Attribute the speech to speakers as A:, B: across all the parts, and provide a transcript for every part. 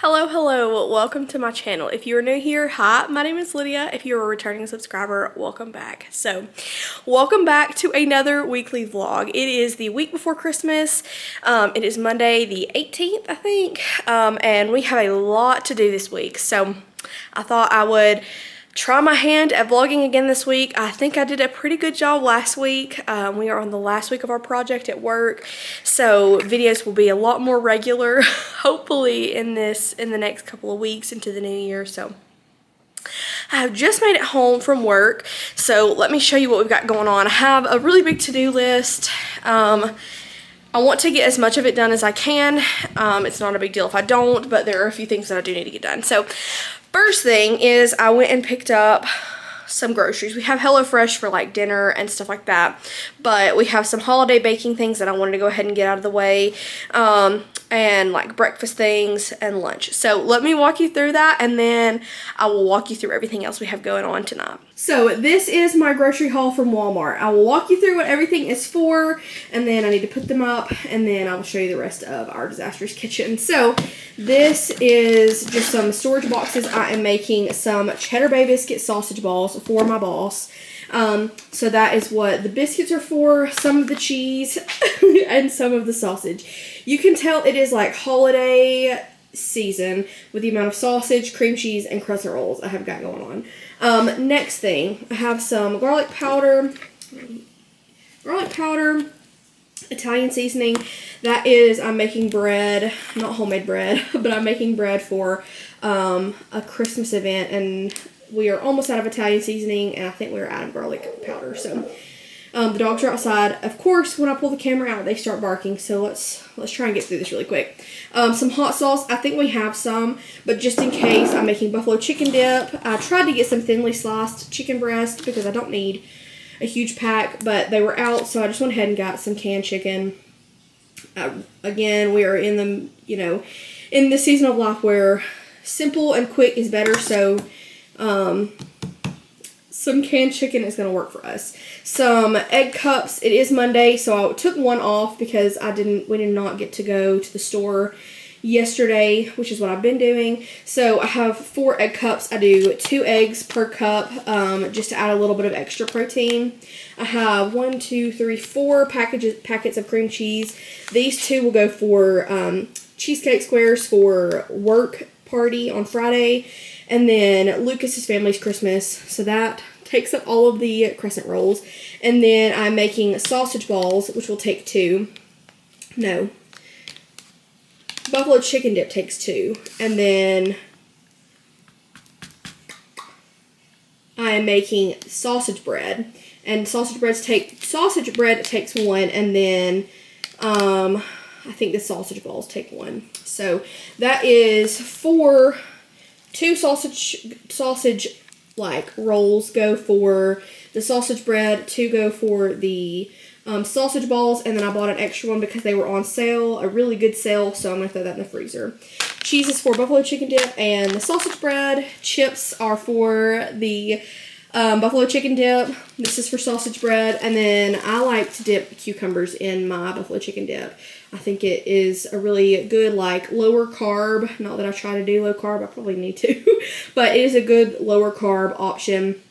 A: Hello, welcome to my channel. If you are new here, hi, my name is Lydia. If you're a returning subscriber, welcome back. So, welcome back to another weekly vlog. It is the week before Christmas. It is Monday the 18th, I think, and we have a lot to do this week. So, I thought I would try my hand at vlogging again this week. I think I did a pretty good job last week. We are on the last week of our project at work, so videos will be a lot more regular, hopefully in the next couple of weeks into the new year. So I have just made it home from work, so let me show you what we've got going on. I have a really big to-do list. I want to get as much of it done as I can. It's not a big deal if I don't, but there are a few things that I do need to get done. So first thing is I went and picked up some groceries. We have HelloFresh for like dinner and stuff like that, but we have some holiday baking things that I wanted to go ahead and get out of the way, and like breakfast things and lunch. So let me walk you through that, and then I will walk you through everything else we have going on tonight. So this is my grocery haul from Walmart. I will walk you through what everything is for, and then I need to put them up, and then I will show you the rest of our disastrous kitchen. So this is just some storage boxes. I am making some Cheddar Bay biscuit sausage balls for my boss. So that is what the biscuits are for, some of the cheese, and some of the sausage. You can tell it is like holiday season with the amount of sausage, cream cheese, and crescent rolls I have got going on. Next thing, I have some garlic powder, Italian seasoning. That is, I'm making bread, not homemade bread, but I'm making bread for a Christmas event, and we are almost out of Italian seasoning, and I think we're out of garlic powder. So the dogs are outside. Of course, when I pull the camera out, they start barking. So let's try and get through this really quick. Some hot sauce. I think we have some, but just in case, I'm making buffalo chicken dip. I tried to get some thinly sliced chicken breast because I don't need a huge pack, but they were out, so I just went ahead and got some canned chicken. Again, we are in the in the season of life where simple and quick is better. So some canned chicken is going to work for us. Some egg cups. It is Monday, so I took one off because we did not get to go to the store yesterday, which is what I've been doing. So I have 4 egg cups. I do 2 eggs per cup, just to add a little bit of extra protein. I have 4 packets of cream cheese. These 2 will go for cheesecake squares for work party on Friday, and then Lucas's family's Christmas, so that takes up all of the crescent rolls. And then I'm making sausage balls, which will take 2. No. Buffalo chicken dip takes 2. And then I am making sausage bread. And sausage bread takes 1, and then I think the sausage balls take 1. So that is 2 sausage like rolls go for the sausage bread, 2 go for the sausage balls, and then I bought an extra one because they were on sale, a really good sale, so I'm going to throw that in the freezer. Cheese is for buffalo chicken dip and the sausage bread. Chips are for the buffalo chicken dip. This is for sausage bread, and then I like to dip cucumbers in my buffalo chicken dip. I think it is a really good, like, lower carb. Not that I try to do low carb, I probably need to, but it is a good lower carb option.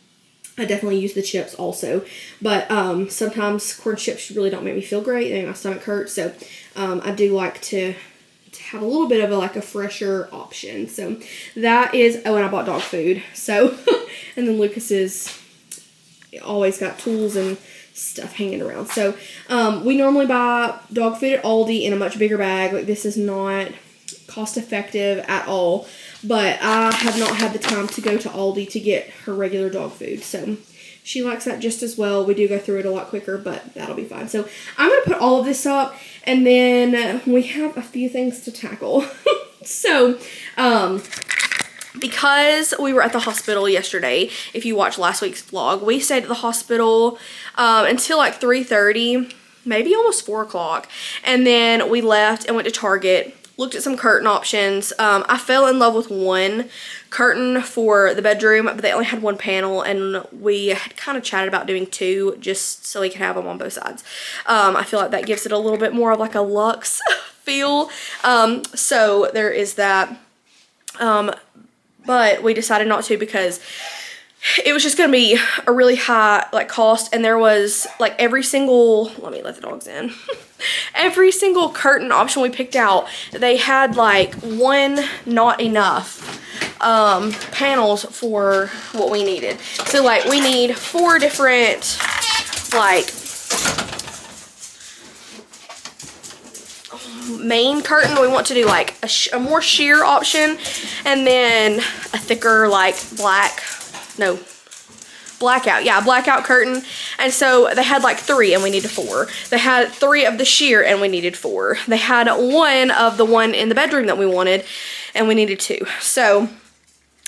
A: I definitely use the chips also, but sometimes corn chips really don't make me feel great. They make my stomach hurt, so I do like to have a little bit of a fresher option. So that is, and I bought dog food. So, and then Lucas is always got tools and stuff hanging around. So we normally buy dog food at Aldi in a much bigger bag. Like, this is not cost effective at all, but I have not had the time to go to Aldi to get her regular dog food. So she likes that just as well. We do go through it a lot quicker, but that'll be fine. So I'm going to put all of this up, and then we have a few things to tackle. So, because we were at the hospital yesterday, if you watched last week's vlog, we stayed at the hospital until like 3:30, maybe almost 4 o'clock. And then we left and went to Target, looked at some curtain options. I fell in love with one curtain for the bedroom, but they only had 1 panel, and we had kind of chatted about doing 2 just so we can have them on both sides. I feel like that gives it a little bit more of like a luxe feel. So there is that. But we decided not to because it was just gonna be a really high like cost, and there was like every single, let me let the dogs in. Every single curtain option we picked out, they had like one not enough panels for what we needed. So like we need 4 different like main curtain. We want to do like a more sheer option, and then a thicker like blackout curtain. And so they had like 3 and we needed 4. They had 3 of the sheer and we needed 4. They had 1 of the one in the bedroom that we wanted and we needed 2. So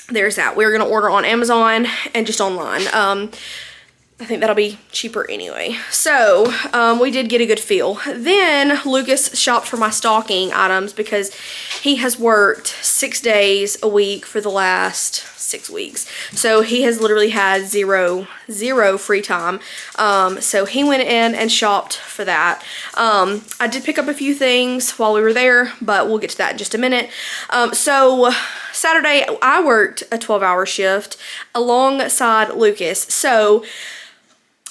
A: there's that. We're gonna order on Amazon and just online. I think that'll be cheaper anyway. So we did get a good feel. Then Lucas shopped for my stocking items because he has worked 6 days a week for the last 6 weeks. So he has literally had zero free time. So he went in and shopped for that. I did pick up a few things while we were there, but we'll get to that in just a minute. So Saturday I worked a 12-hour shift alongside Lucas. So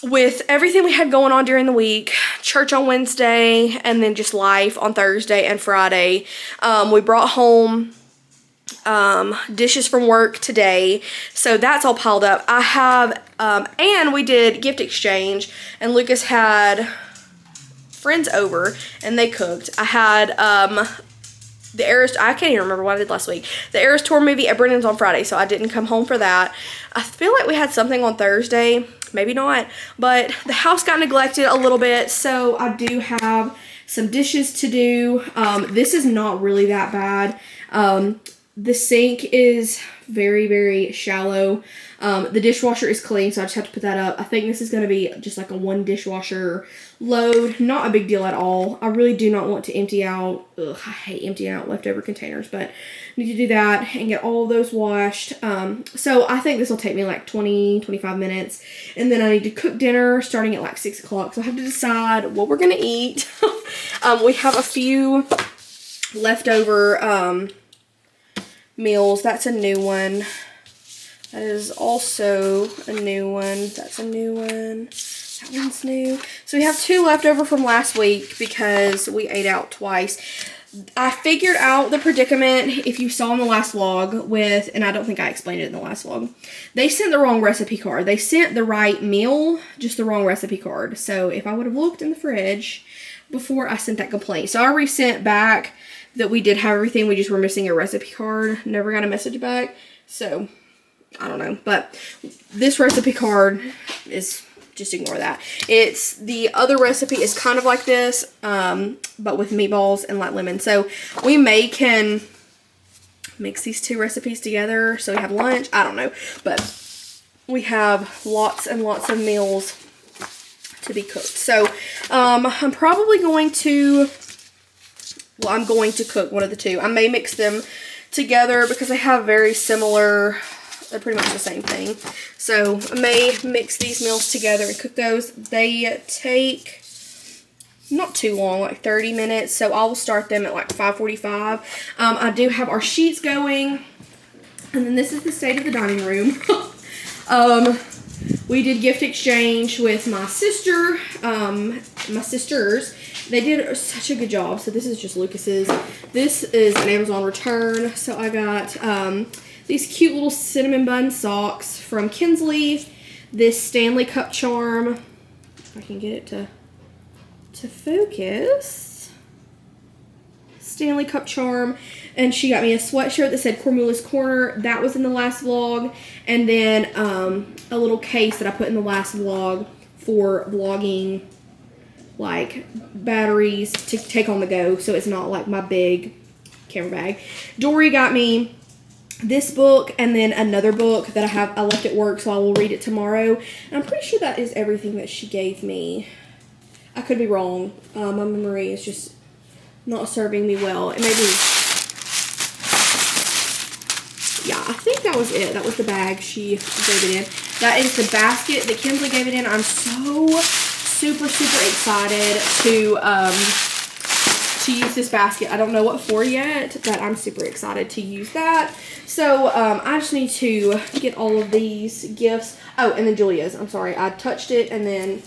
A: with everything we had going on during the week, church on Wednesday, and then just life on Thursday and Friday, we brought home dishes from work today, so that's all piled up. I have, and we did gift exchange, and Lucas had friends over, and they cooked. I had, the Eras, I can't even remember what I did last week. The Eras Tour movie at Brennan's on Friday, so I didn't come home for that. I feel like we had something on Thursday, maybe not, but the house got neglected a little bit, so I do have some dishes to do. This is not really that bad. The sink is very, very shallow. The dishwasher is clean, so I just have to put that up. I think this is going to be just like a 1 dishwasher load. Not a big deal at all. I really do not want to empty out. Ugh, I hate emptying out leftover containers, but I need to do that and get all of those washed. So I think this will take me like 20-25 minutes. And then I need to cook dinner starting at like 6 o'clock. So I have to decide what we're going to eat. We have a few leftover meals. That's a new one. That is also a new one. That's a new one. That one's new. So we have 2 left over from last week because we ate out twice. I figured out the predicament, if you saw in the last vlog with, and I don't think I explained it in the last vlog, they sent the wrong recipe card. They sent the right meal, just the wrong recipe card. So if I would have looked in the fridge before I sent that complaint. So I resent back that we did have everything, we just were missing a recipe card. Never got a message back. So I don't know, but this recipe card is, just ignore that. It's, the other recipe is kind of like this, but with meatballs and like lemon. So we can mix these 2 recipes together so we have lunch. I don't know, but we have lots and lots of meals to be cooked. So I'm probably going to, well, I'm going to cook one of the 2. I may mix them together because they have very similar, they're pretty much the same thing. So I may mix these meals together and cook those. They take not too long, like 30 minutes. So I will start them at like 5:45. I do have our sheets going. And then this is the state of the dining room. We did gift exchange with my sister, my sisters. They did such a good job. So this is just Lucas's. This is an Amazon return. So I got these cute little cinnamon bun socks from Kinsley. This Stanley Cup charm. If I can get it to focus. Stanley Cup charm. And she got me a sweatshirt that said Cormula's Corner. That was in the last vlog. And then a little case that I put in the last vlog for vlogging, like batteries to take on the go, so it's not like my big camera bag. Dory got me this book and then another book that I left at work, so I will read it tomorrow. And I'm pretty sure that is everything that she gave me. I could be wrong. My memory is just not serving me well. It may be, yeah, I think that was it. That was the bag she gave it in. That is the basket that Kinsley gave it in. I'm so super excited to use this basket. I don't know what for yet, but I'm super excited to use that. So I just need to get all of these gifts. Oh, and then Julia's. I'm sorry. I touched it and then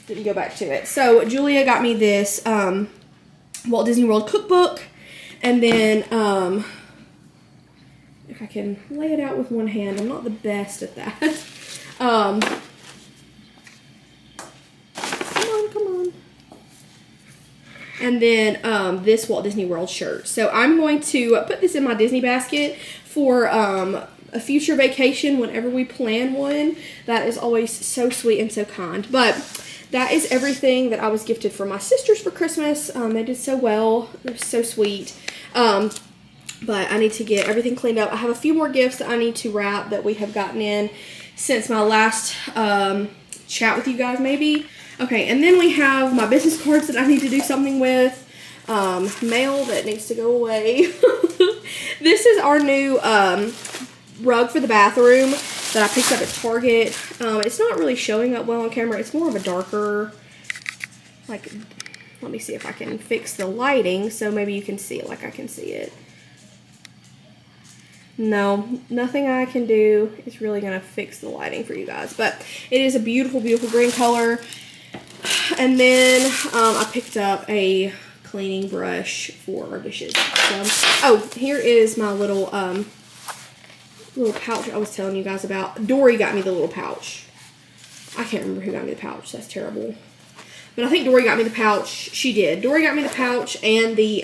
A: didn't go back to it. So Julia got me this Walt Disney World cookbook. And then, if I can lay it out with one hand, I'm not the best at that. Come on. And then this Walt Disney World shirt. So I'm going to put this in my Disney basket for a future vacation whenever we plan one. That is always so sweet and so kind. But that is everything that I was gifted from my sisters for Christmas. They did so well. It was so sweet. But I need to get everything cleaned up. I have a few more gifts that I need to wrap that we have gotten in since my last chat with you guys maybe. Okay, and then we have my business cards that I need to do something with. Mail that needs to go away. This is our new rug for the bathroom that I picked up at Target. It's not really showing up well on camera. It's more of a darker, like, let me see if I can fix the lighting so maybe you can see it like I can see it. No, nothing I can do is really going to fix the lighting for you guys. But it is a beautiful, beautiful green color. And then I picked up a cleaning brush for our dishes. So, oh, here is my little little pouch I was telling you guys about. Dory got me the little pouch. I can't remember who got me the pouch. That's terrible. But I think Dory got me the pouch. She did. Dory got me the pouch and the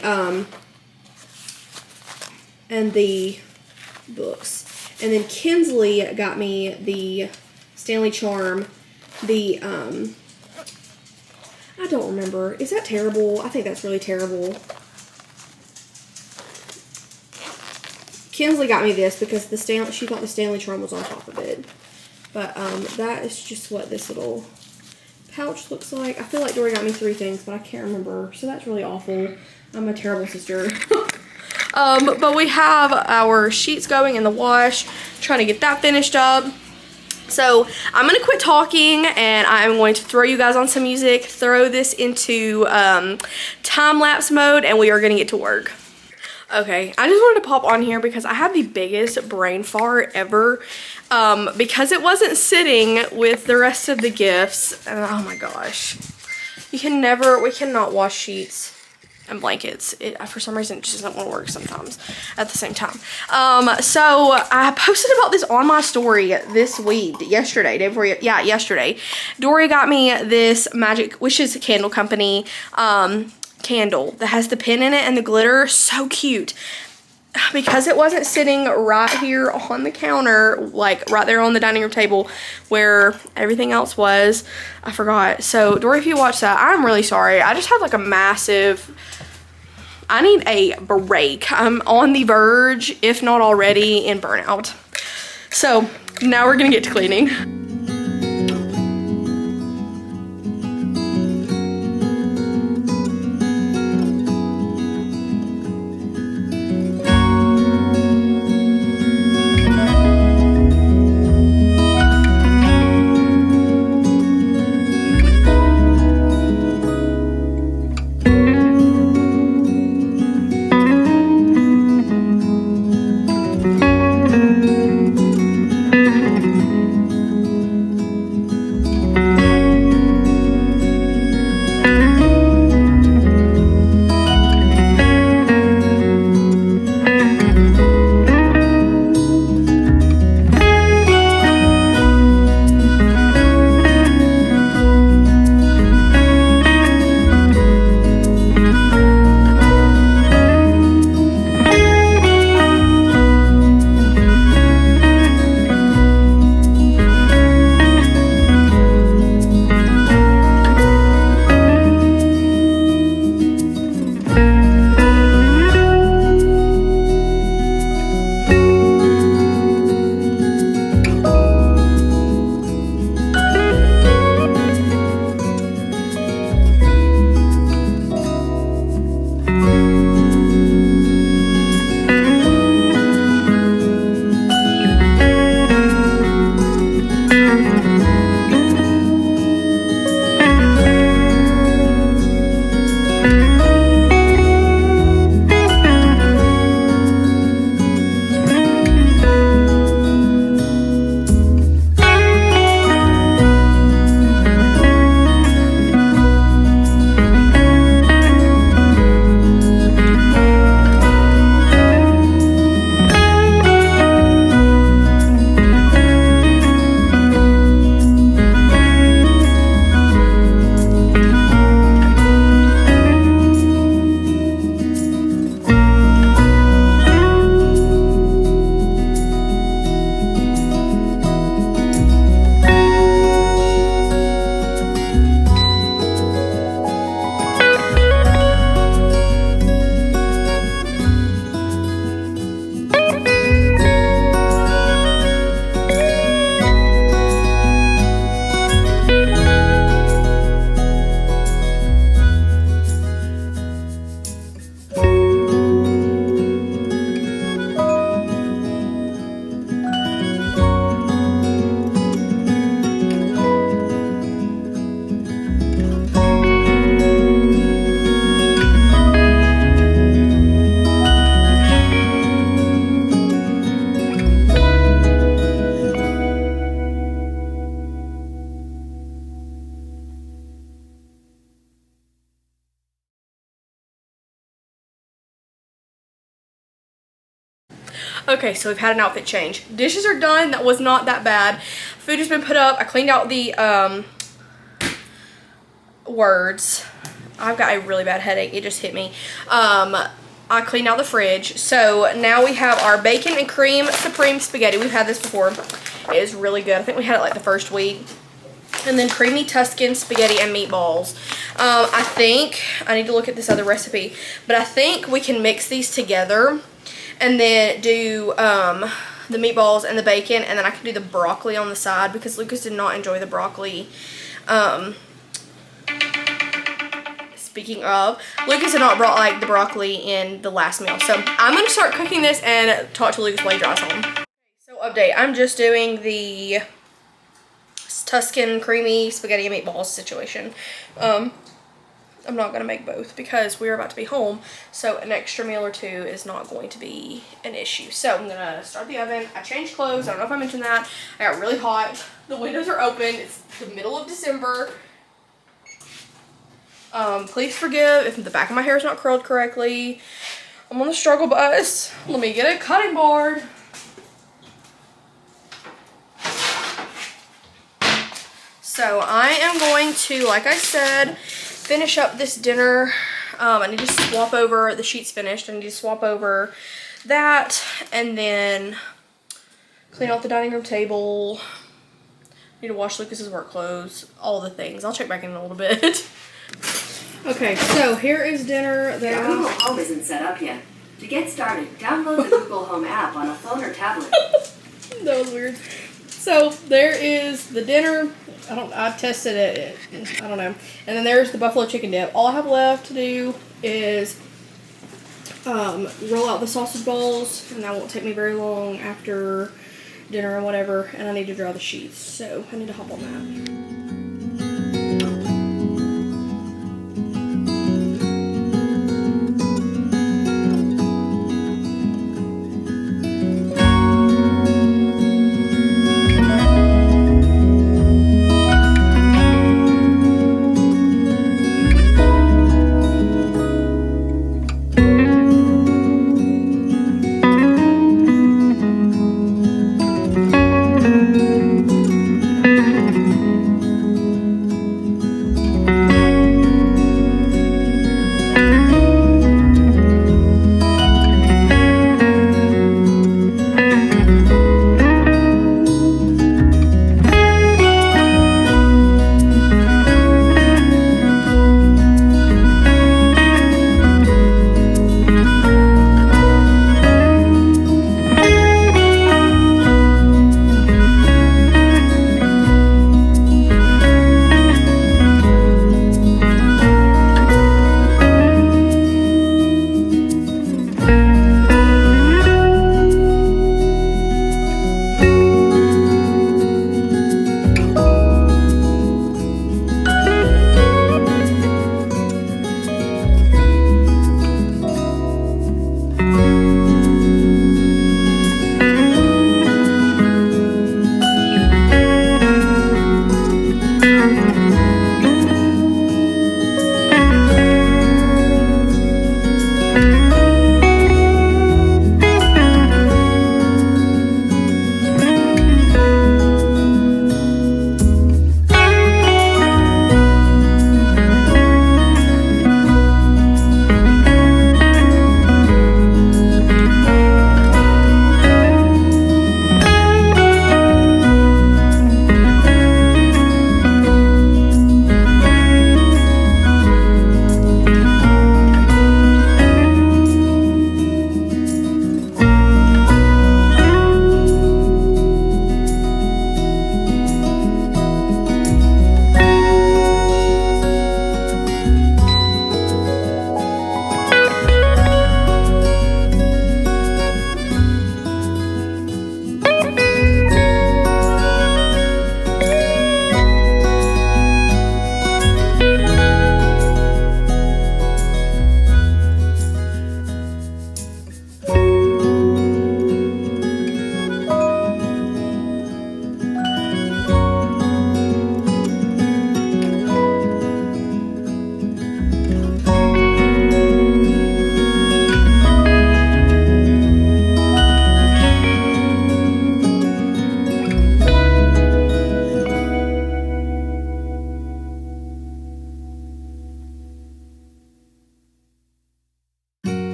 A: books. And then Kinsley got me the Stanley Charm. The I don't remember. Is that terrible? I think that's really terrible. Kinsley got me this because she thought the Stanley Charm was on top of it. But that is just what this little pouch looks like. I feel like Dory got me 3 things, but I can't remember. So that's really awful. I'm a terrible sister. But we have our sheets going in the wash. Trying to get that finished up. So I'm going to quit talking and I'm going to throw you guys on some music, throw this into time-lapse mode, and we are going to get to work. Okay, I just wanted to pop on here because I have the biggest brain fart ever because it wasn't sitting with the rest of the gifts. And oh my gosh, we cannot wash sheets and blankets. For some reason, it just doesn't want to work sometimes at the same time. So I posted about this on my story this week, yesterday. Yesterday. Dory got me this Magic Wishes Candle Company candle that has the pin in it and the glitter. So cute. Because it wasn't sitting right here on the counter, like right there on the dining room table where everything else was, I forgot. So Dory, if you watch that, I'm really sorry. I just have like a massive, I need a break. I'm on the verge, if not already, in burnout. So now we're gonna get to cleaning. Okay, so we've had an outfit change. Dishes are done. That was not that bad. Food has been put up. I cleaned out the words. I've got a really bad headache. It just hit me. I cleaned out the fridge. So now we have our bacon and cream supreme spaghetti. We've had this before. It is really good. I think we had it like the first week. And then creamy Tuscan spaghetti and meatballs. I think, I need to look at this other recipe, but I think we can mix these together and then do the meatballs and the bacon, and then I can do the broccoli on the side because Lucas did not enjoy the broccoli. Speaking of, Lucas had not brought like the broccoli in the last meal. So I'm going to start cooking this and talk to Lucas while he drives home. So update, I'm just doing the Tuscan creamy spaghetti and meatballs situation. I'm not going to make both because we're about to be home, so an extra meal or two is not going to be an issue. So I'm going to start the oven. I changed clothes. I don't know if I mentioned that. I got really hot. The windows are open. It's the middle of December. Please forgive if the back of my hair is not curled correctly. I'm on the struggle bus. Let me get a cutting board. So I am going to, like I said, finish up this dinner. I need to swap over, the sheet's finished. I need to swap over that and then clean out the dining room table. Need to wash Lucas's work clothes, all the things. I'll check back in a little bit. Okay, so here is dinner.
B: Your Google Home isn't set up yet. To get started, download the Google Home app on a phone or tablet.
A: That was weird. So there is the dinner. I tested it. I don't know. And then there's the buffalo chicken dip. All I have left to do is roll out the sausage balls, and that won't take me very long after dinner or whatever. And I need to dry the sheets, so I need to hop on that.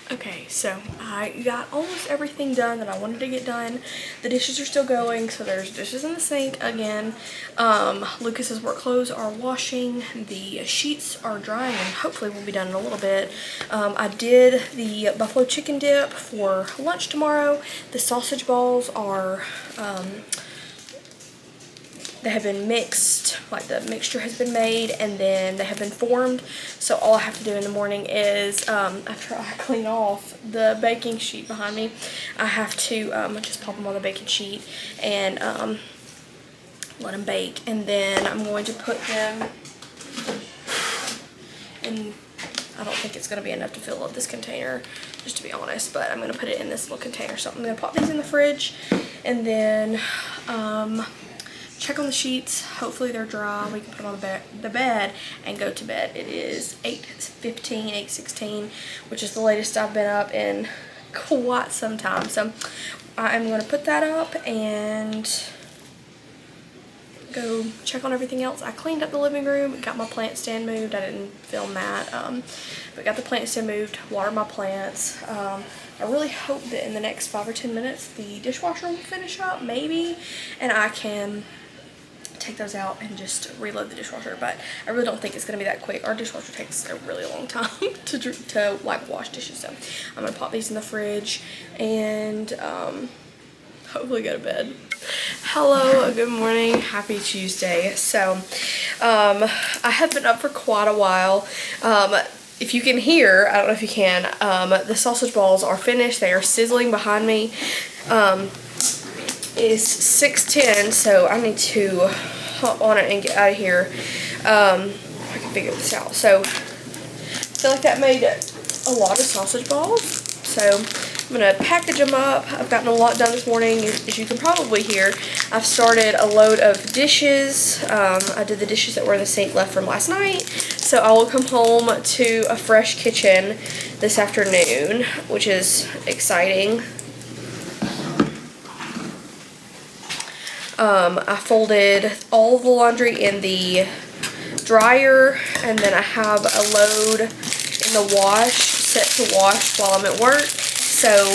A: Okay, so I got almost everything done that I wanted to get done. The dishes are still going, so there's dishes in the sink again. Lucas's work clothes are washing. The sheets are drying and hopefully will be done in a little bit. I did the buffalo chicken dip for lunch tomorrow. The sausage balls are they have been mixed, like the mixture has been made, and then they have been formed. So all I have to do in the morning is, after I clean off the baking sheet behind me, I have to just pop them on the baking sheet and let them bake. And then I'm going to put them in, I don't think it's going to be enough to fill up this container, just to be honest, but I'm going to put it in this little container. So I'm going to pop these in the fridge, and then check on the sheets. Hopefully they're dry. We can put them on the bed and go to bed. It is 8:15, 8:16, which is the latest I've been up in quite some time. So I'm going to put that up and go check on everything else. I cleaned up the living room, got my plant stand moved. I didn't film that, but got the plant stand moved, watered my plants. I really hope that in the next 5 or 10 minutes the dishwasher will finish up, maybe, and I can take those out and just reload the dishwasher. But I really don't think it's going to be that quick. Our dishwasher takes a really long time to like wash dishes. So I'm going to pop these in the fridge and hopefully go to bed. Hello, good morning, happy Tuesday. So I have been up for quite a while. If you can hear, I don't know if you can, the sausage balls are finished. They are sizzling behind me. It's 6:10, so I need to hop on it and get out of here. If I can figure this out. So I feel like that made a lot of sausage balls. So I'm going to package them up. I've gotten a lot done this morning. As you can probably hear, I've started a load of dishes. I did the dishes that were in the sink left from last night. So I will come home to a fresh kitchen this afternoon, which is exciting. I folded all the laundry in the dryer, and then I have a load in the wash, set to wash while I'm at work. So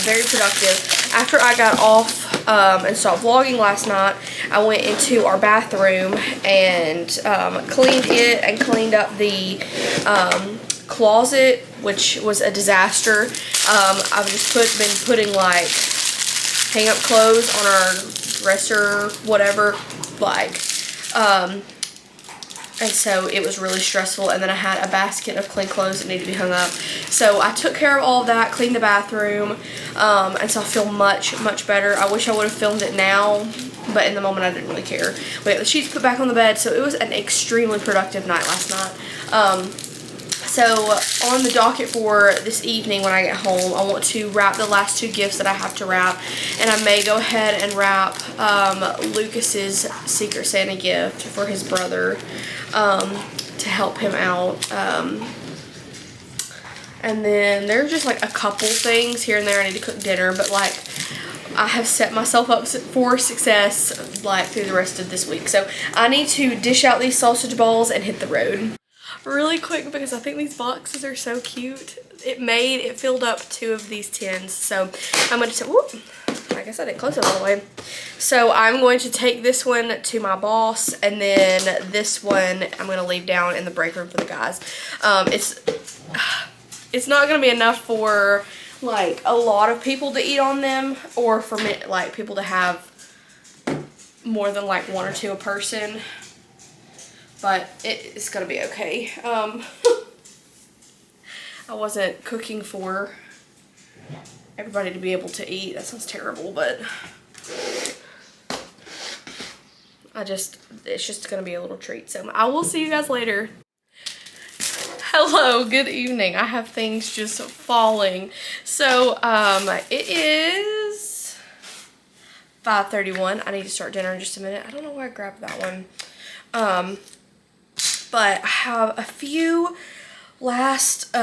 A: very productive. After I got off and stopped vlogging last night, I went into our bathroom and cleaned it and cleaned up the closet, which was a disaster. I've just been putting like hang up clothes on our dresser, whatever, like, and so it was really stressful. And then I had a basket of clean clothes that needed to be hung up. So I took care of all of that, cleaned the bathroom, and so I feel much, much better. I wish I would have filmed it now, but in the moment I didn't really care. We got the sheets put back on the bed, so it was an extremely productive night last night. So on the docket for this evening when I get home, I want to wrap the last 2 gifts that I have to wrap, and I may go ahead and wrap Lucas's Secret Santa gift for his brother to help him out. And then there's just like a couple things here and there. I need to cook dinner, but like I have set myself up for success like through the rest of this week. So I need to dish out these sausage balls and hit the road. Really quick, because I think these boxes are so cute. It filled up 2 of these tins. So I'm going to, whoop, I guess I didn't close it all the way. So I'm going to take this one to my boss, and then this one I'm going to leave down in the break room for the guys. It's not going to be enough for like a lot of people to eat on them, or for me, like people to have more than like 1 or 2 a person. But it's gonna be okay. I wasn't cooking for everybody to be able to eat. That sounds terrible, but it's just gonna be a little treat. So I will see you guys later. Hello, good evening. I have things just falling. So it is 5:31. I need to start dinner in just a minute. I don't know why I grabbed that one. But I have a few last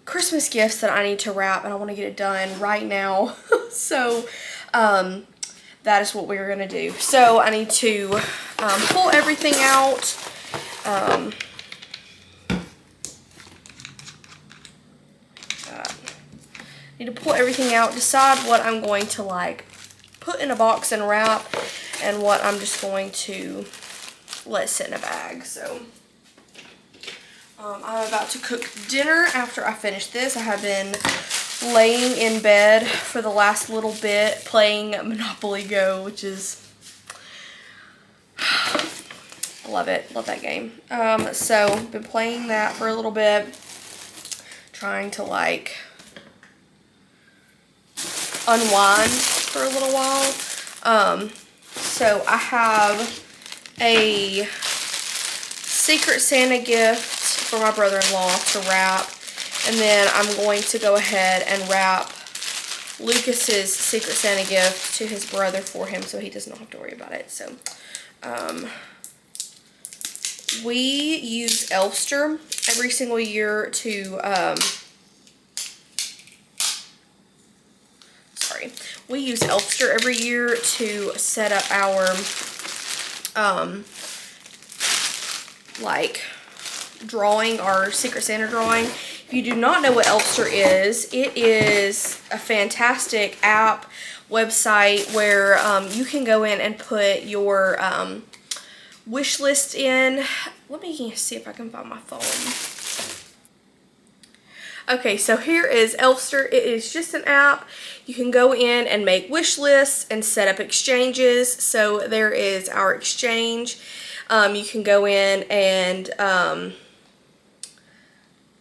A: Christmas gifts that I need to wrap, and I want to get it done right now. So that is what we're going to do. So I need to pull everything out. need to pull everything out, decide what I'm going to like put in a box and wrap, and what I'm just going to let sit in a bag. So I'm about to cook dinner after I finish this. I have been laying in bed for the last little bit playing Monopoly Go, which is, I love it, love that game. So been playing that for a little bit, trying to like unwind for a little while. So I have a Secret Santa gift for my brother-in-law to wrap, and then I'm going to go ahead and wrap Lucas's Secret Santa gift to his brother for him so he does not have to worry about it. So we use Elfster every single year to we use Elfster every year to set up our like drawing, our Secret Santa drawing. If you do not know what Elfster is, it is a fantastic app website where you can go in and put your wish list in. Let me see if I can find my phone. Okay, so here is Elfster. It is just an app. You can go in and make wish lists and set up exchanges. So there is our exchange. You can go in and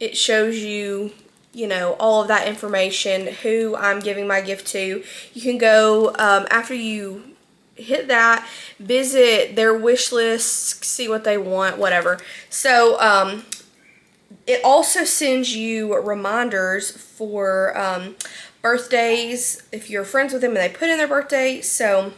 A: it shows you, you know, all of that information, who I'm giving my gift to. You can go, after you hit that, visit their wish lists, see what they want, whatever. So, it also sends you reminders for birthdays if you're friends with them and they put in their birthday. So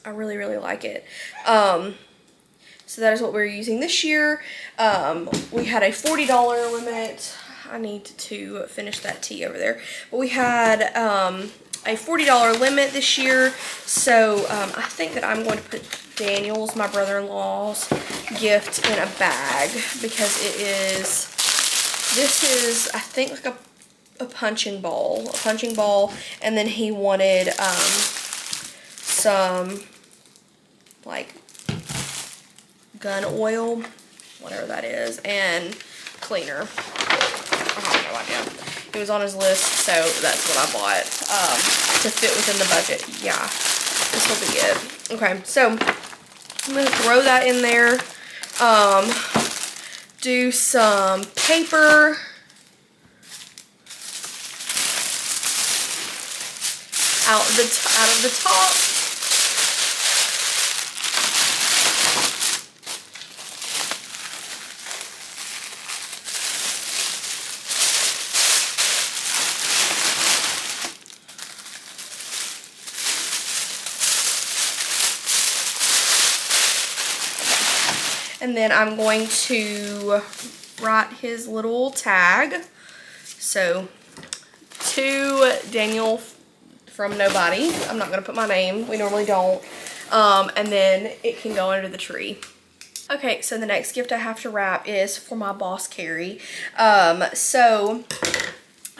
A: I really, really like it. So that is what we're using this year. We had a $40 limit. I need to finish that tea over there. But we had a $40 limit this year. So I think that I'm going to put Daniel's, my brother-in-law's gift, in a bag, because this is I think like a punching ball, and then he wanted some like gun oil, whatever that is, and cleaner. I have no idea. It was on his list, so that's what I bought to fit within the budget. Yeah, this will be it. Okay, so I'm going to throw that in there, do some paper, out of the top. And then I'm going to write his little tag. So, to Daniel from Nobody. I'm not going to put my name. We normally don't. And then it can go under the tree. Okay, so the next gift I have to wrap is for my boss, Carrie. So,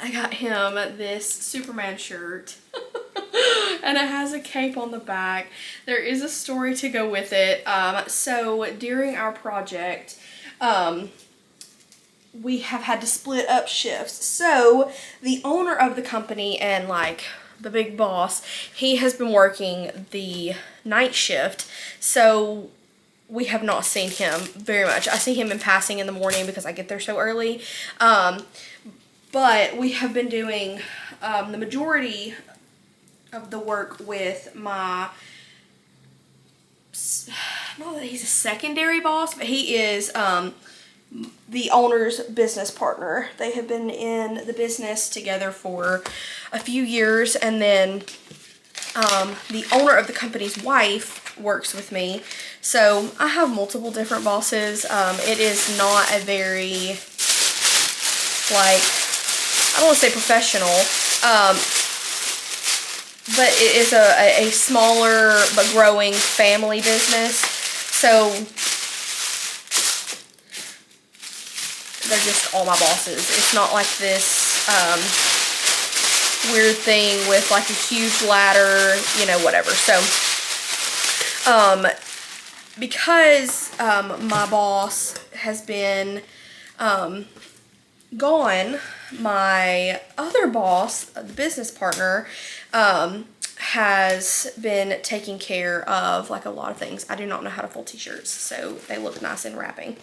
A: I got him this Superman shirt. And it has a cape on the back. There is a story to go with it. So during our project, we have had to split up shifts. So the owner of the company and like the big boss, he has been working the night shift. So we have not seen him very much. I see him in passing in the morning because I get there so early. But we have been doing the majority of the work with my, not that he's a secondary boss, but he is the owner's business partner. They have been in the business together for a few years, and then the owner of the company's wife works with me. So I have multiple different bosses. It is not a very, like, I don't want to say professional, but it is a smaller but growing family business. So they're just all my bosses. It's not like this weird thing with like a huge ladder, you know, whatever. So, because my boss has been gone, my other boss, the business partner, has been taking care of like a lot of things. I do not know how to fold t-shirts, so they look nice in wrapping.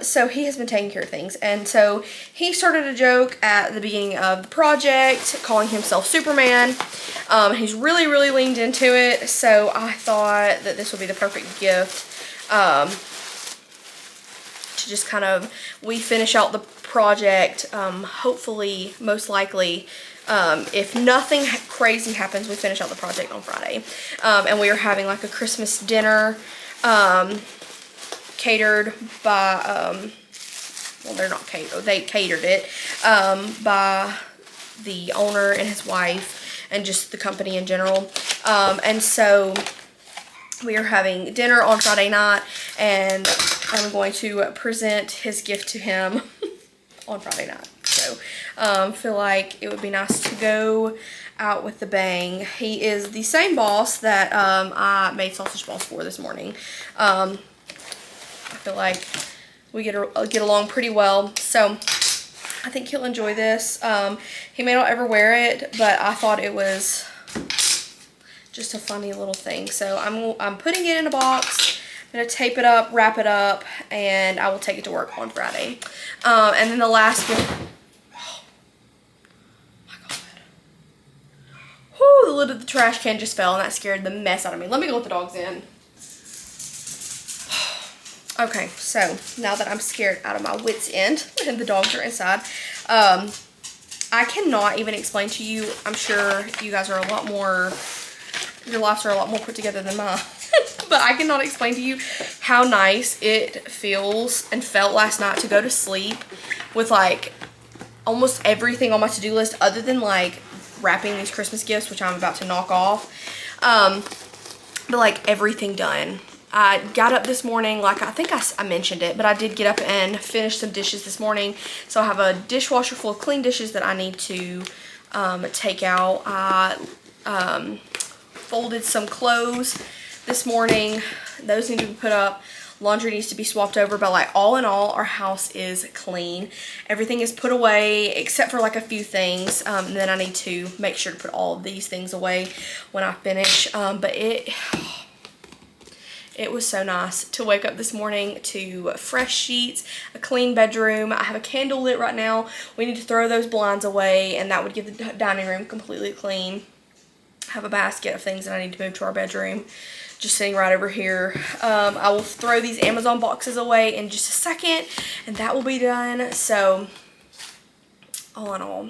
A: So he has been taking care of things, and so he started a joke at the beginning of the project calling himself Superman. He's really leaned into it, so I thought that this would be the perfect gift to just kind of, we finish out the project, hopefully, most likely, if nothing crazy happens, we finish out the project on Friday. And we are having like a Christmas dinner, catered by, well, they're not catered, they catered it, by the owner and his wife and just the company in general. And so we are having dinner on Friday night, and I'm going to present his gift to him on Friday night. So, feel like it would be nice to go out with the bang. He is the same boss that I made sausage balls for this morning. I feel like we get along pretty well. So, I think he'll enjoy this. He may not ever wear it, but I thought it was just a funny little thing. So I'm putting it in a box. I'm going to tape it up, wrap it up, and I will take it to work on Friday. And then the last gift, oh my God. Whew, the lid of the trash can just fell, and that scared the mess out of me. Let me go let the dogs in. Okay, so now that I'm scared out of my wits' end and the dogs are inside, I cannot even explain to you. I'm sure you guys are a lot more, your lives are a lot more put together than mine. But I cannot explain to you how nice it feels and felt last night to go to sleep with like almost everything on my to-do list other than like wrapping these Christmas gifts, which I'm about to knock off. But like everything done. I got up this morning, like I think I mentioned it, but I did get up and finish some dishes this morning. So I have a dishwasher full of clean dishes that I need to take out. I folded some clothes this morning. Those need to be put up. Laundry needs to be swapped over, but like all in all, our house is clean. Everything is put away except for like a few things. And then I need to make sure to put all of these things away when I finish. But it was so nice to wake up this morning to fresh sheets, a clean bedroom. I have a candle lit right now. We need to throw those blinds away, and that would get the dining room completely clean. I have a basket of things that I need to move to our bedroom, just sitting right over here. I will throw these Amazon boxes away in just a second, and that will be done. So, all in all,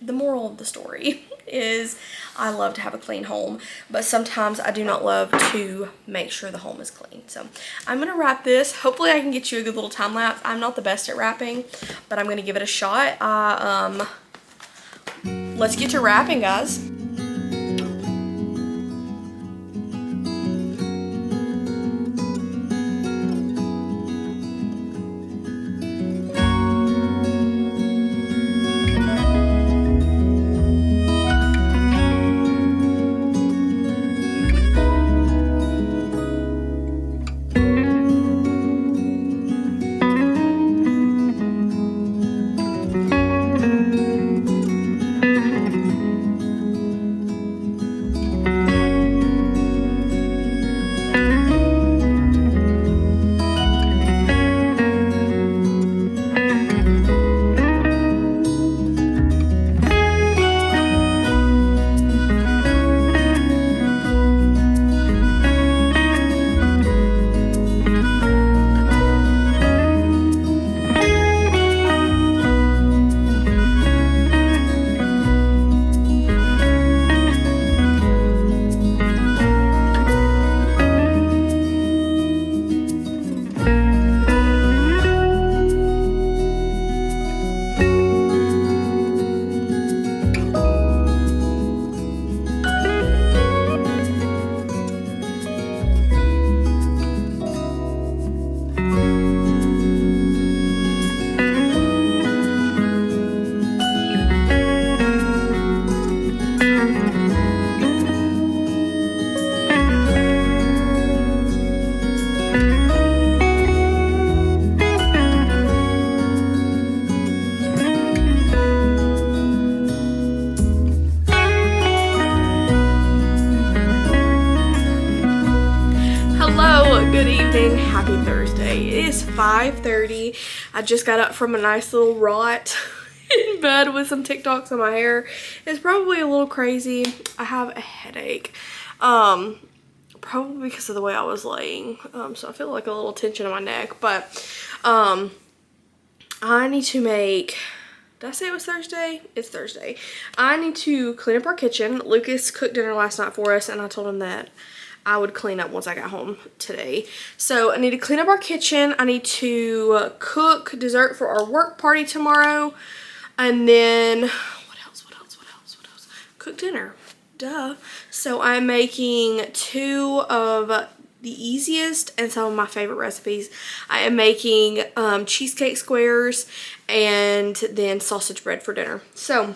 A: the moral of the story is I love to have a clean home, but sometimes I do not love to make sure the home is clean. So I'm going to wrap this. Hopefully I can get you a good little time lapse. I'm not the best at wrapping, but I'm going to give it a shot. Let's get to wrapping, guys. Good evening, happy Thursday. It is 5:30. I just got up from a nice little rot in bed with some TikToks on my hair. It's probably a little crazy. I have a headache. Probably because of the way I was laying. So I feel like a little tension in my neck. But I need to make... Did I say it was Thursday? It's Thursday. I need to clean up our kitchen. Lucas cooked dinner last night for us, and I told him that I would clean up once I got home today. So I need to clean up our kitchen. I need to cook dessert for our work party tomorrow. And then, what else? Cook dinner. Duh. So I'm making two of the easiest and some of my favorite recipes. I am making cheesecake squares and then sausage bread for dinner. So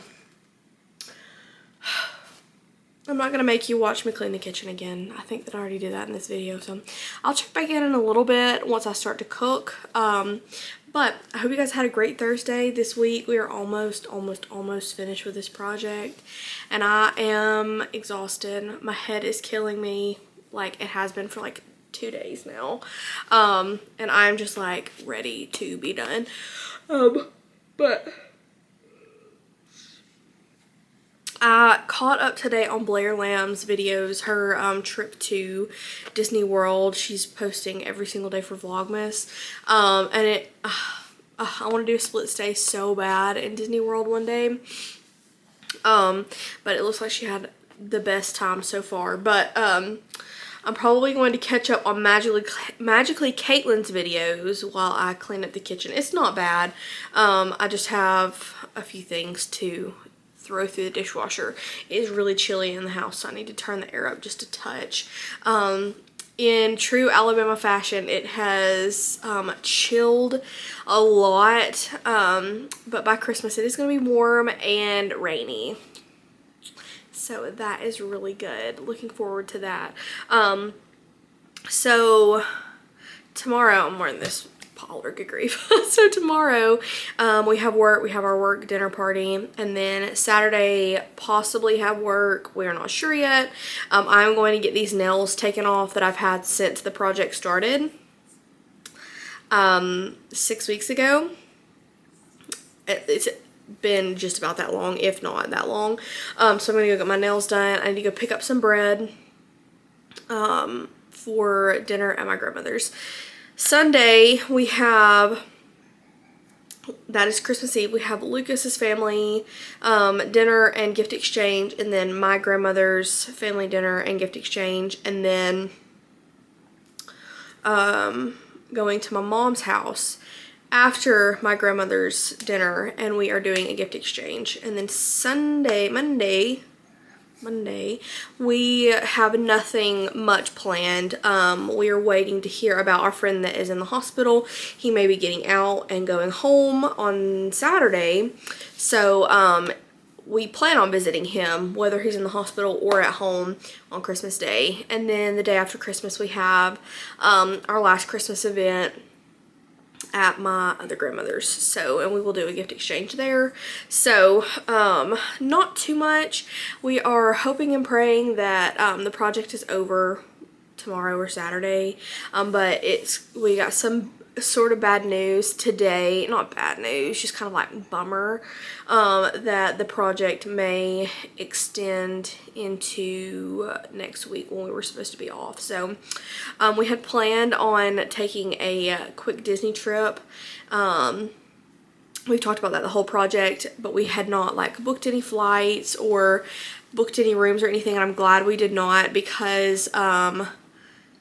A: I'm not gonna make you watch me clean the kitchen again. I think that I already did that in this video, so I'll check back in a little bit once I start to cook. But I hope you guys had a great Thursday this week. We are almost finished with this project, and I am exhausted. My head is killing me, like it has been for like 2 days now, and I'm just like ready to be done. But I caught up today on Blair Lamb's videos, her trip to Disney World. She's posting every single day for Vlogmas. And I want to do a split stay so bad in Disney World one day. But it looks like she had the best time so far. But I'm probably going to catch up on Magically Caitlin's videos while I clean up the kitchen. It's not bad. I just have a few things to throw through the dishwasher. It is really chilly in the house, so I need to turn the air up just a touch. In true Alabama fashion, it has chilled a lot, but by Christmas it is going to be warm and rainy. So that is really good. Looking forward to that. So tomorrow, I'm wearing this Pollard, good grief. So tomorrow we have work. We have our work dinner party, and then Saturday possibly have work. We are not sure yet. I'm going to get these nails taken off that I've had since the project started 6 weeks ago. It's been just about that long, if not that long. So I'm gonna go get my nails done. I need to go pick up some bread for dinner at my grandmother's. Sunday we have, that is Christmas Eve, we have Lucas's family dinner and gift exchange, and then my grandmother's family dinner and gift exchange, and then going to my mom's house after my grandmother's dinner, and we are doing a gift exchange. And then Monday, we have nothing much planned. We are waiting to hear about our friend that is in the hospital. He may be getting out and going home on Saturday. So we plan on visiting him, whether he's in the hospital or at home, on Christmas Day. And then the day after Christmas, we have our last Christmas event at my other grandmother's, so, and we will do a gift exchange there. So not too much. We are hoping and praying that the project is over tomorrow or Saturday, but we got some sort of bad news today. Not bad news, just kind of like bummer, that the project may extend into next week when we were supposed to be off. So we had planned on taking a quick Disney trip. We've talked about that the whole project, but we had not like booked any flights or booked any rooms or anything, and I'm glad we did not, because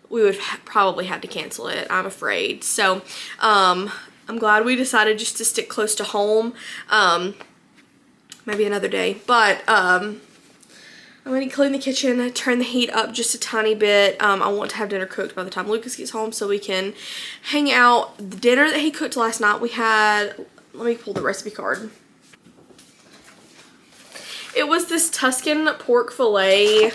A: we would probably have to cancel it, I'm afraid. So I'm glad we decided just to stick close to home. Maybe another day. But I'm going to clean the kitchen, turn the heat up just a tiny bit. I want to have dinner cooked by the time Lucas gets home so we can hang out. The dinner that he cooked last night, we had, let me pull the recipe card. It was this Tuscan pork fillet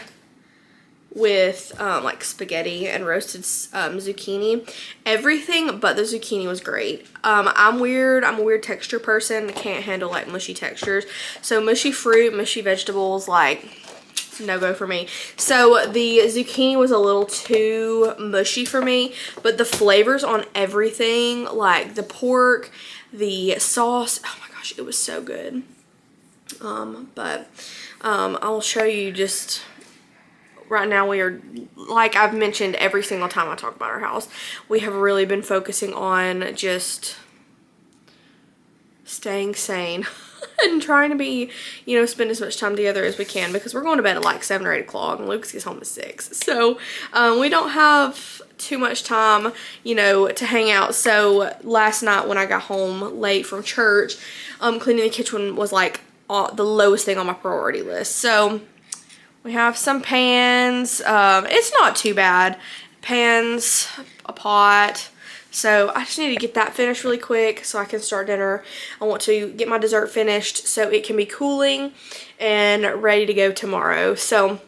A: with like spaghetti and roasted zucchini. Everything but the zucchini was great. I'm a weird texture person. I can't handle like mushy textures. So mushy fruit, mushy vegetables, like It's a no-go for me. So the zucchini was a little too mushy for me, but the flavors on everything, like the pork, the sauce, oh my gosh, it was so good. I'll show you just right now. We are, like I've mentioned every single time I talk about our house, we have really been focusing on just staying sane and trying to be, you know, spend as much time together as we can, because we're going to bed at like 7 or 8 o'clock and Lucas gets home at 6. So we don't have too much time, you know, to hang out. So last night when I got home late from church, cleaning the kitchen was like the lowest thing on my priority list. So we have some pans. It's not too bad. Pans, a pot. So I just need to get that finished really quick so I can start dinner. I want to get my dessert finished so it can be cooling and ready to go tomorrow. So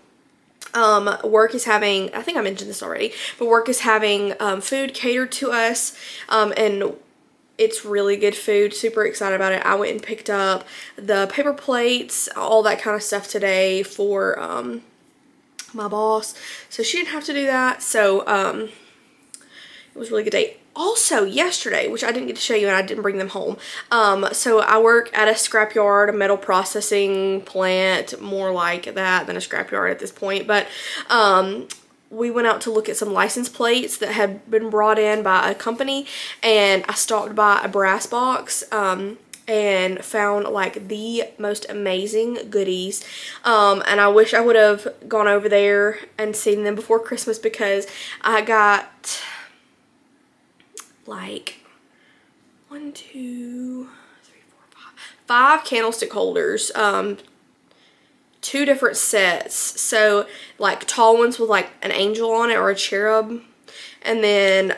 A: work is having, I think I mentioned this already, but work is having food catered to us, and it's really good food. Super excited about it. I went and picked up the paper plates, all that kind of stuff today for my boss, so she didn't have to do that. So it was a really good day. Also yesterday, which I didn't get to show you and I didn't bring them home, so I work at a scrapyard, a metal processing plant, more like that than a scrapyard at this point, but we went out to look at some license plates that had been brought in by a company, and I stopped by a brass box and found like the most amazing goodies, and I wish I would have gone over there and seen them before Christmas, because I got like 1, 2, 3, 4, 5 candlestick holders, 2 different sets. So like tall ones with like an angel on it or a cherub, and then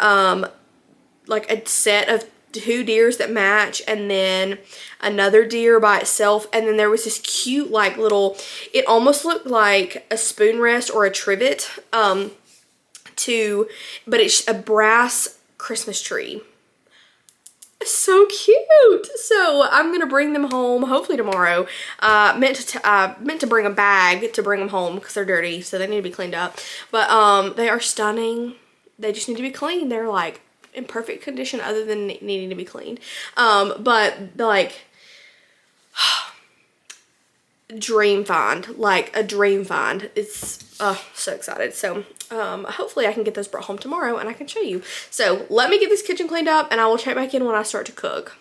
A: like a set of 2 deers that match, and then another deer by itself, and then there was this cute like little, it almost looked like a spoon rest or a trivet, but it's a brass Christmas tree. So cute. So I'm gonna bring them home hopefully tomorrow. Meant to bring a bag to bring them home because they're dirty, so they need to be cleaned up, but they are stunning. They just need to be cleaned. They're like in perfect condition other than needing to be cleaned, but like dream find, like a dream find. It's so excited. So hopefully I can get those brought home tomorrow and I can show you. So let me get this kitchen cleaned up and I will check back in when I start to cook.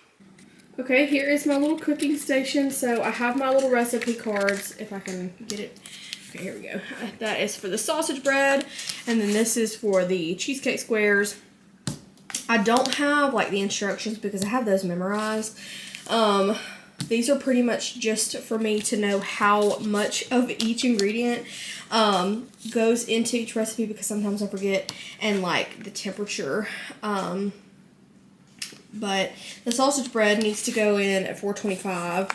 A: Okay, here is my little cooking station. So I have my little recipe cards, if I can get it. Okay, here we go. That is for the sausage bread, and then this is for the cheesecake squares. I don't have like the instructions because I have those memorized. These are pretty much just for me to know how much of each ingredient goes into each recipe, because sometimes I forget, and like the temperature. But the sausage bread needs to go in at 425,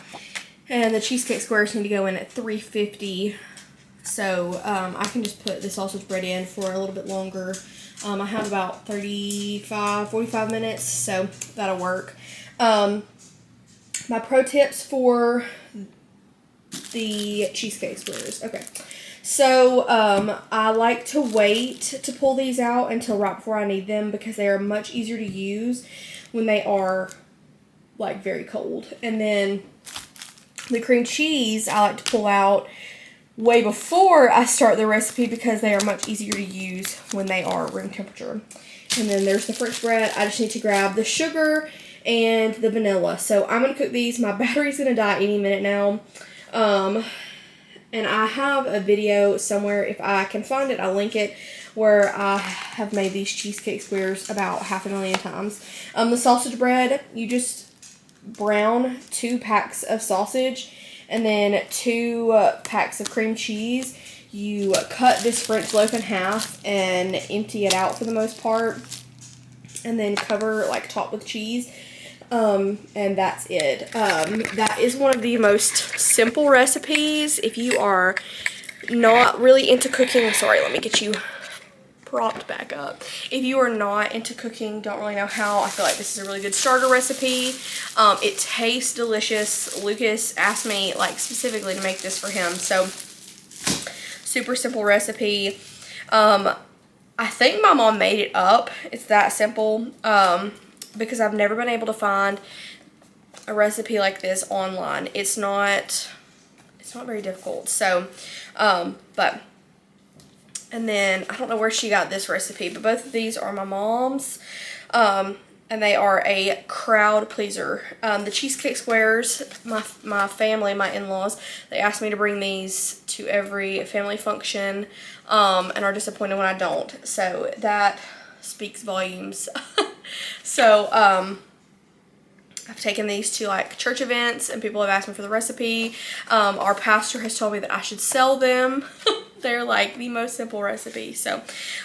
A: and the cheesecake squares need to go in at 350. So I can just put the sausage bread in for a little bit longer. I have about 45 minutes, so that'll work. My pro tips for the cheesecake squares. Okay, so I like to wait to pull these out until right before I need them, because they are much easier to use when they are like very cold. And then the cream cheese I like to pull out way before I start the recipe, because they are much easier to use when they are room temperature. And then there's the French bread. I just need to grab the sugar and the vanilla. So I'm going to cook these. My battery's going to die any minute now. And I have a video somewhere, if I can find it, I'll link it, where I have made these cheesecake squares about 500,000 times. The sausage bread, you just brown 2 packs of sausage and then 2 packs of cream cheese. You cut this French loaf in half and empty it out for the most part, and then cover like top with cheese. And that's it. That is one of the most simple recipes. If you are not really into cooking, sorry, let me get you propped back up. If you are not into cooking, don't really know how, I feel like this is a really good starter recipe. It tastes delicious. Lucas asked me like specifically to make this for him, so Super simple recipe. I think my mom made it up. It's that simple. Because I've never been able to find a recipe like this online. It's not very difficult. So, but, and then I don't know where she got this recipe, but both of these are my mom's. And they are a crowd pleaser. The cheesecake squares, my family, my in-laws, they asked me to bring these to every family function, and are disappointed when I don't. So that speaks volumes. So, I've taken these to like church events and people have asked me for the recipe. Our pastor has told me that I should sell them. They're like the most simple recipe. So,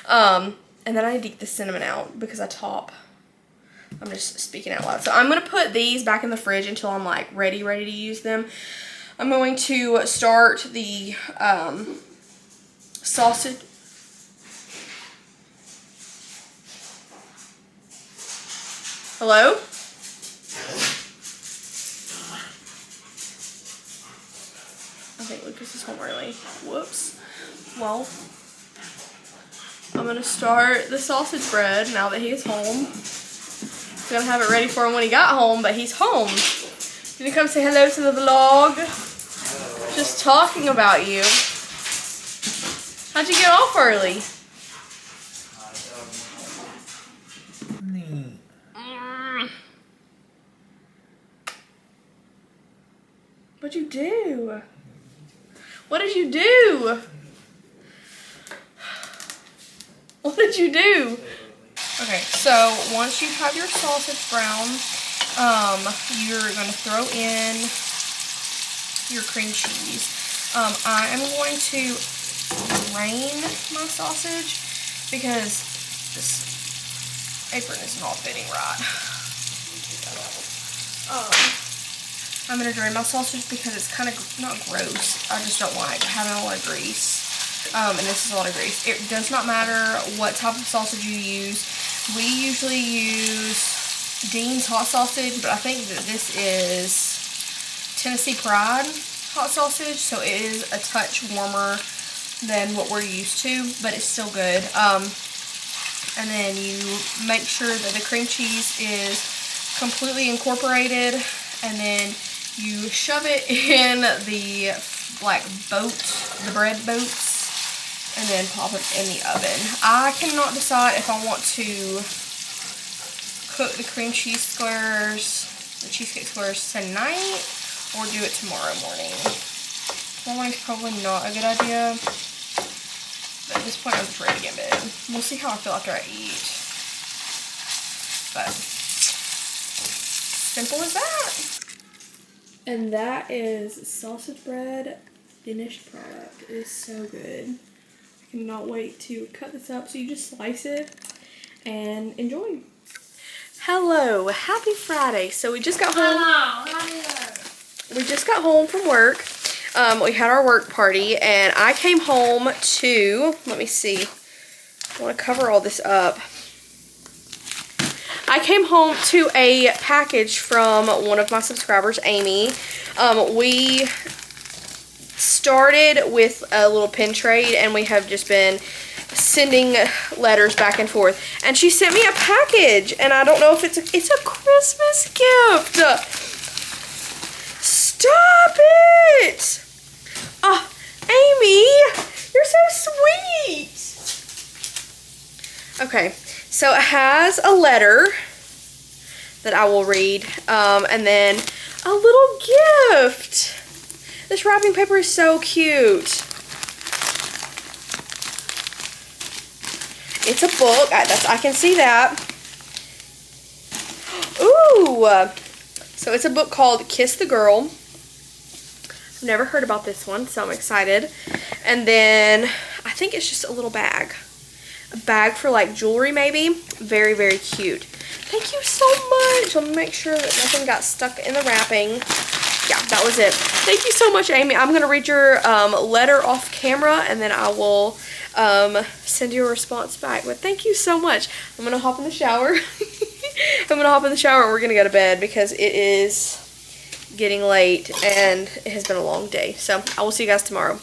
A: and then I need to get the cinnamon out because I'm just speaking out loud. So I'm going to put these back in the fridge until I'm like ready to use them. I'm going to start the sausage. Hello? I think Lucas is home early. Whoops. Well, I'm going to start the sausage bread now that he's home. I was gonna have it ready for him when he got home, but he's home. Can you come say hello to the vlog? Just talking about you. How'd you get off early? What'd you do? What did you do? What did you do? Okay, so once you have your sausage brown, you're going to throw in your cream cheese. I am going to drain my sausage because this apron is not fitting right. I'm going to drain my sausage because it's kind of not gross. I just don't like having a lot of grease. And this is a lot of grease. It does not matter what type of sausage you use. We usually use Dean's hot sausage, but I think that this is Tennessee Pride hot sausage, so it is a touch warmer than what we're used to, but it's still good. And then you make sure that the cream cheese is completely incorporated, and then you shove it in the like boats, the bread boats, and then pop it in the oven. I cannot decide if I want to cook the cream cheese squares, the cheesecake squares tonight, or do it tomorrow morning. Morning's probably not a good idea, but at this point I'm just ready to get in bed. We'll see how I feel after I eat. But simple as that. And that is sausage bread finished product. It is so good. I cannot wait to cut this up. So you just slice it and enjoy. Hello, happy Friday. So we just got home. We just got home from work. We had our work party and I came home to, let me see, I want to cover all this up. I came home to a package from one of my subscribers, Amy. We started with a little pin trade and we have just been sending letters back and forth. And she sent me a package and I don't know if it's a Christmas gift. Stop it! Oh, Amy, you're so sweet. Okay, so it has a letter that I will read, and then a little gift. This wrapping paper is so cute. It's a book. I can see that. Ooh. So it's a book called Kiss the Girl. I've never heard about this one, so I'm excited. And then I think it's just a little bag. A bag for like jewelry maybe. Very, very cute. Thank you so much. Let me make sure that nothing got stuck in the wrapping. Yeah, that was it. Thank you so much, Amy. I'm going to read your letter off camera and then I will send you a response back. But thank you so much. I'm going to hop in the shower. I'm going to hop in the shower and we're going to go to bed because it is getting late and it has been a long day. So I will see you guys tomorrow.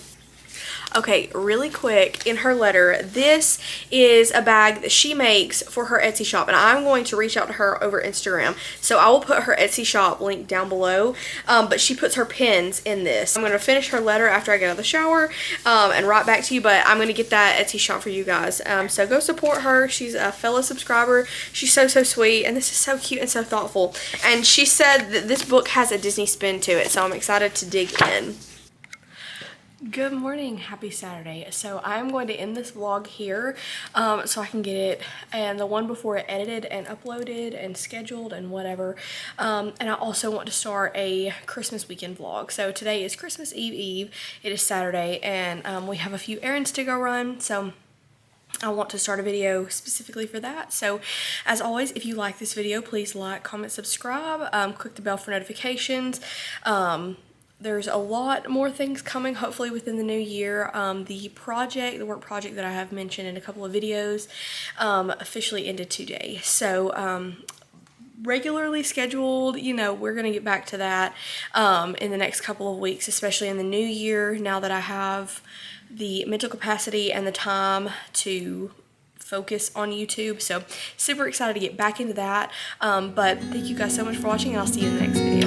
A: Okay, really quick, in her letter, this is a bag that she makes for her Etsy shop, and I'm going to reach out to her over Instagram. So I will put her Etsy shop link down below, but she puts her pins in this. I'm going to finish her letter after I get out of the shower and write back to you, but I'm going to get that Etsy shop for you guys. So go support her. She's a fellow subscriber. She's so sweet, and this is so cute and so thoughtful. And she said that this book has a Disney spin to it, so I'm excited to dig in. Good morning, happy Saturday. So I'm going to end this vlog here so I can get it, and the one before it edited and uploaded and scheduled and whatever. And I also want to start a Christmas weekend vlog. So today is Christmas Eve. It is Saturday, and we have a few errands to go run. So I want to start a video specifically for that. So as always, if you like this video, please like, comment, subscribe, click the bell for notifications. There's a lot more things coming, hopefully within the new year. The work project that I have mentioned in a couple of videos, officially ended today. So, regularly scheduled, you know, we're going to get back to that, in the next couple of weeks, especially in the new year, now that I have the mental capacity and the time to focus on YouTube. So, super excited to get back into that. But thank you guys so much for watching, and I'll see you in the next video.